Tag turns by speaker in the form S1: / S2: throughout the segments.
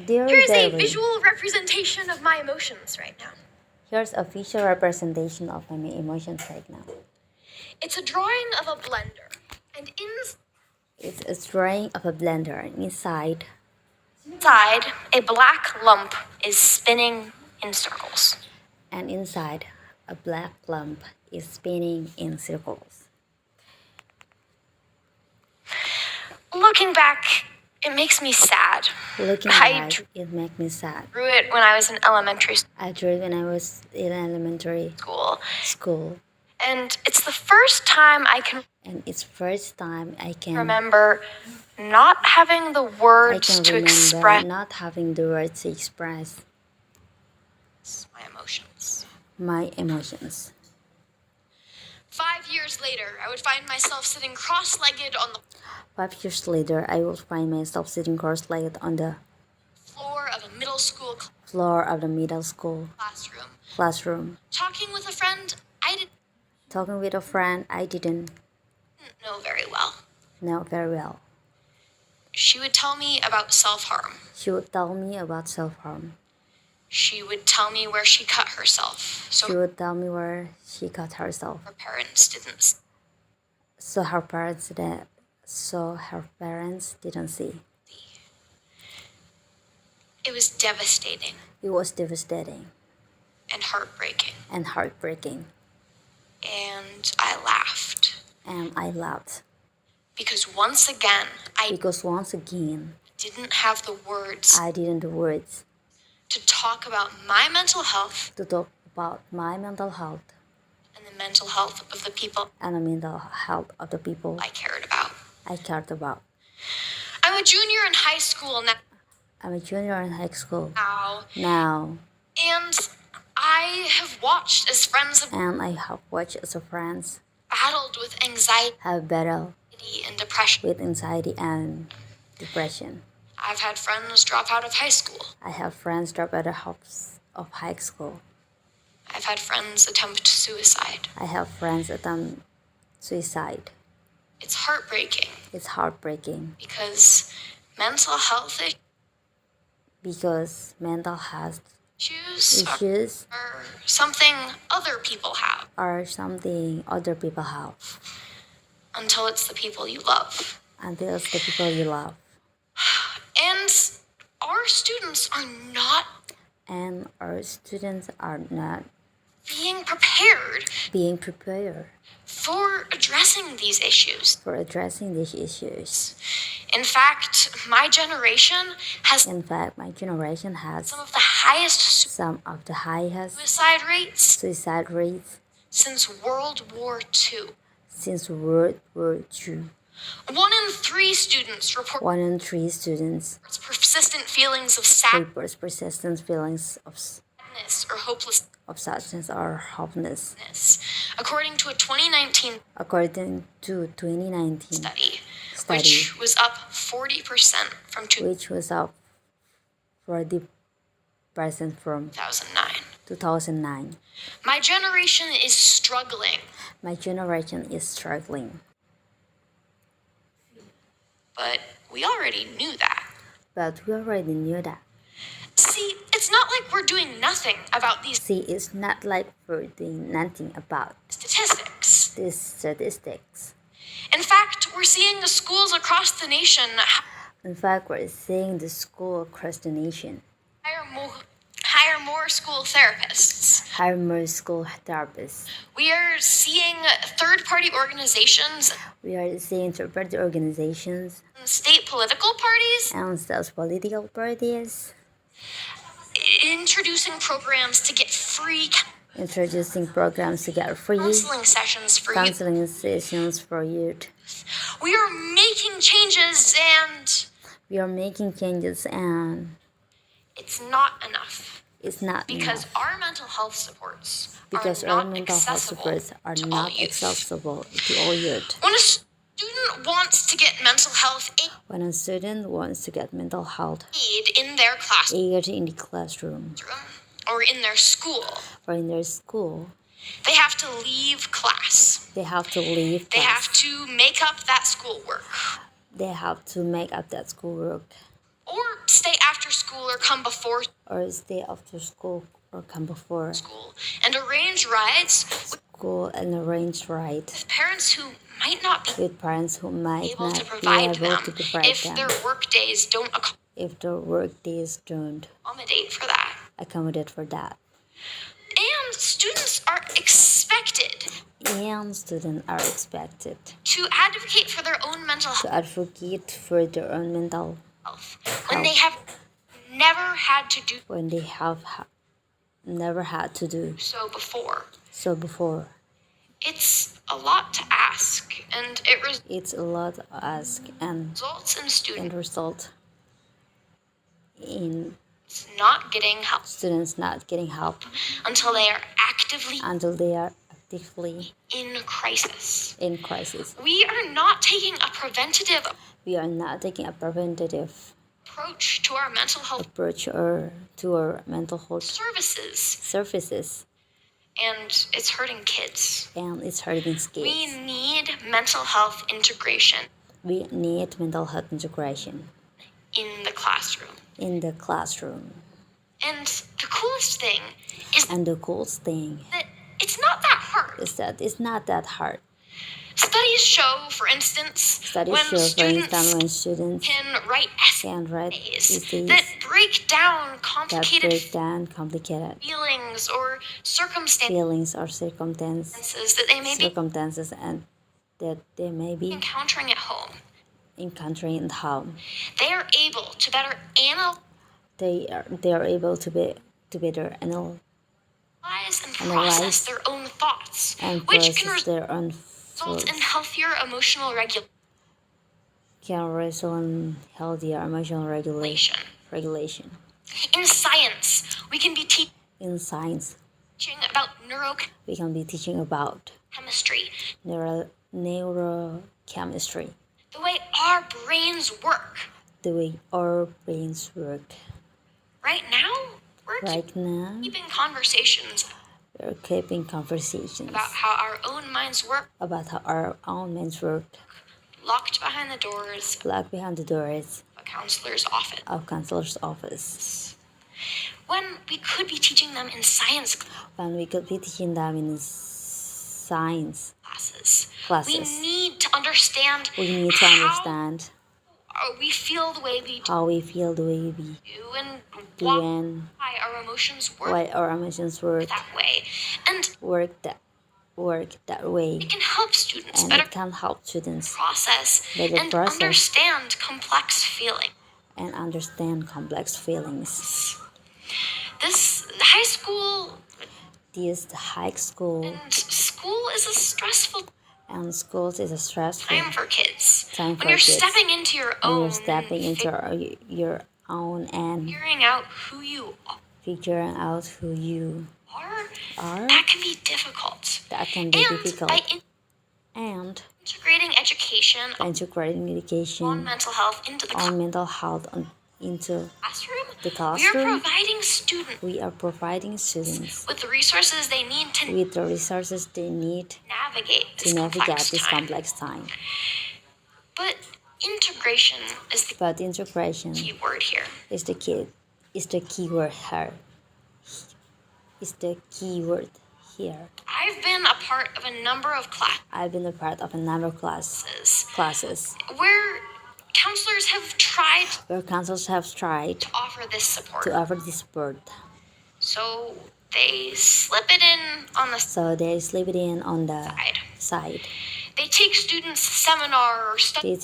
S1: Dear
S2: Here is a
S1: diary,
S2: visual representation of my emotions right now.
S1: here's a visual representation of my emotions right now.
S2: It's a drawing of a blender, and
S1: It's a drawing of a blender, and inside
S2: a black lump is spinning in circles.
S1: a black lump is spinning in circles.
S2: Looking back, it makes me sad.
S1: Looking
S2: I
S1: back, it makes me sad.
S2: drew it when I was in elementary
S1: I drew it when I was in elementary
S2: school, and it's the first time I can
S1: and it's first time I can
S2: remember not having the words to express
S1: not having the words to express
S2: my emotions.
S1: my emotions.
S2: 5 years later, I would find myself sitting cross-legged on the
S1: 5 years later, I will find myself sitting cross-legged on the
S2: floor of a middle school
S1: floor of the middle school classroom,
S2: talking with a friend I didn't
S1: talking with a friend I didn't
S2: know very well.
S1: know very well.
S2: She would tell me about self-harm.
S1: She would tell me about self-harm.
S2: She would tell me where she cut herself,
S1: She would tell me where she cut herself,
S2: her parents didn't.
S1: so her parents didn't see.
S2: It was devastating
S1: It was devastating
S2: and heartbreaking.
S1: and heartbreaking,
S2: And I laughed
S1: and I laughed
S2: because once again, I
S1: because once again
S2: didn't have the words
S1: I didn't the words
S2: to talk about my mental health
S1: to talk about my mental health
S2: and the mental health of the people
S1: and the mental health of the people
S2: I cared about.
S1: I cared about.
S2: I'm a junior in high school
S1: I'm a junior in high school
S2: now, and I have watched as friends have
S1: and I have watched as a friends
S2: battled with anxiety
S1: have battled
S2: and depression.
S1: with anxiety and depression.
S2: I've had friends drop out of high school.
S1: I have friends drop out of high school.
S2: I've had friends attempt suicide.
S1: I have friends attempt suicide.
S2: It's heartbreaking
S1: It's heartbreaking
S2: because mental health
S1: issues
S2: are something other people have
S1: are something other people have
S2: until it's the people you love.
S1: until it's the people you love.
S2: And our students are not
S1: And our students are not
S2: being prepared for addressing these issues. In fact, my generation has
S1: some
S2: of the highest
S1: suicide rates
S2: since World War II.
S1: since World War II.
S2: 1 in 3 students report
S1: 1 in 3 students
S2: persistent feelings of
S1: reports persistent feelings of
S2: sadness or hopelessness,
S1: sadness or hopelessness,
S2: according to a 2019 study, which was up 40% from
S1: which was up 40% from 2009.
S2: My generation is struggling. But we already knew that. See, it's not like we're doing nothing about these statistics. In fact, we're seeing the schools across the nation hire more school therapists. We are seeing third-party organizations and state political parties introducing programs to get free counseling sessions for youth. We are making changes and it's not enough. Because our mental health supports are not accessible to all youth. When a student wants to get mental health aid in their classroom or in their school, they have to leave class. They have to make up that schoolwork. or stay after school or come before
S1: or stay after school or come before
S2: school, and arrange rides
S1: school and arrange rides
S2: with parents who might not be able to provide them if their work days don't accommodate for that. And students are expected to advocate for their own mental health when they have never had to do so before. It's a lot to ask, and it results in students not getting help until they are actively in crisis. We are not taking a preventative approach to our mental health services, and it's hurting kids. We need mental health integration in the classroom. And the coolest thing is that it's not that hard. Studies show, for instance, when students can write essays that break down complicated feelings or circumstances that they may be encountering at home. They are able to better analyze and process their own thoughts, which can result in healthier emotional regulation. In science, we can be teaching about neurochemistry, the way our brains work. Right now, we're keeping conversations about how our own minds work, locked behind the doors of a counselor's office. When we could be teaching them in science classes. We need to understand how we feel the way we do, and why our emotions work that way. And it can help students better process and understand complex feelings. This high school and school is a stressful time for kids. When you're stepping into your own, and figuring out who you are, that can be difficult. And integrating education on mental health into the classroom, we are providing students with the resources they need to navigate this complex time. But integration is the key word here. I've been a part of a number of classes where counselors have tried to offer this support. So they slip it in on the side. They take students seminar or study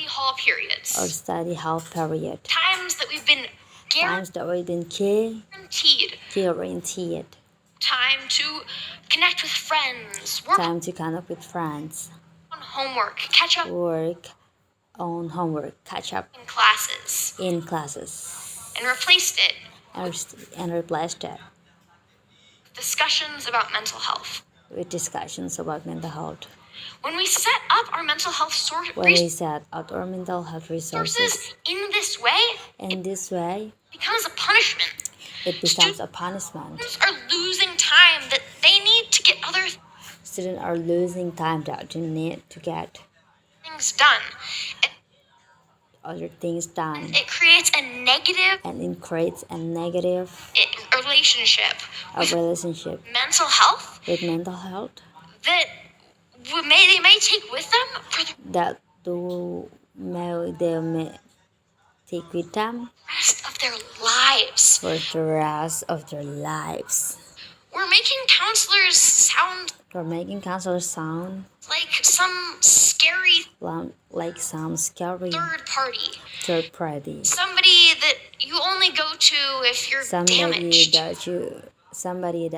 S2: hall periods. Times that we've been guaranteed. Time to connect with friends. Work on homework. Catch up in classes. And replaced it with discussions about mental health. When we set up our mental health resources in this way, it becomes a punishment. Students are losing time that they need to get other things done.
S1: other things done.
S2: It creates a negative relationship mental health
S1: with mental health
S2: that they may take with them for the
S1: that they may take with them
S2: rest of their lives.
S1: for the rest of their lives.
S2: We're making counselors sound like some scary third party. Somebody that you only go to if you're damaged.
S1: Somebody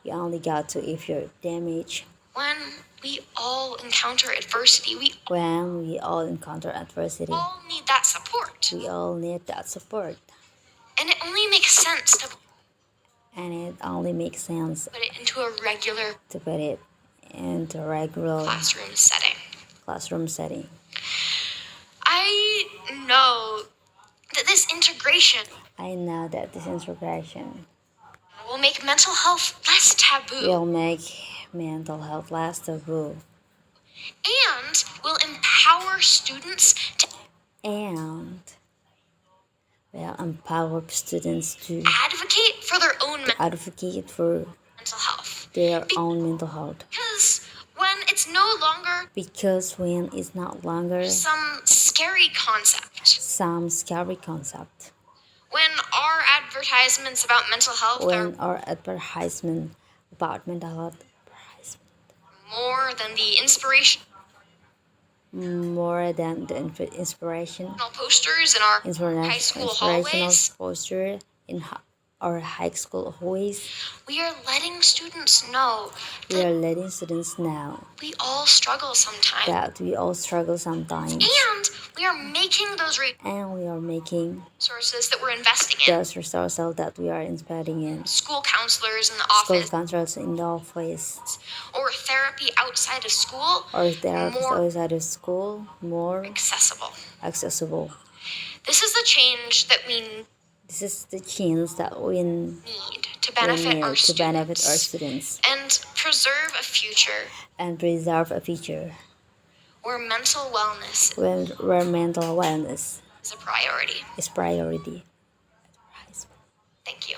S1: you only got to if you're damaged.
S2: When we all encounter adversity, we all need that support. And it only makes sense to put it into a regular classroom setting. I know that this integration will make mental health less taboo. And will empower students to advocate for their own mental health. Because when it's no longer some scary concept. When our advertisements about mental health are more than the inspirational posters in our high school hallways, we are letting students know we all struggle sometimes. And we are making those resources that we're investing in. School counselors in the office. Or therapy outside of school. More accessible. This is the change that we need to benefit our students and preserve a future where mental wellness is a priority. Thank you.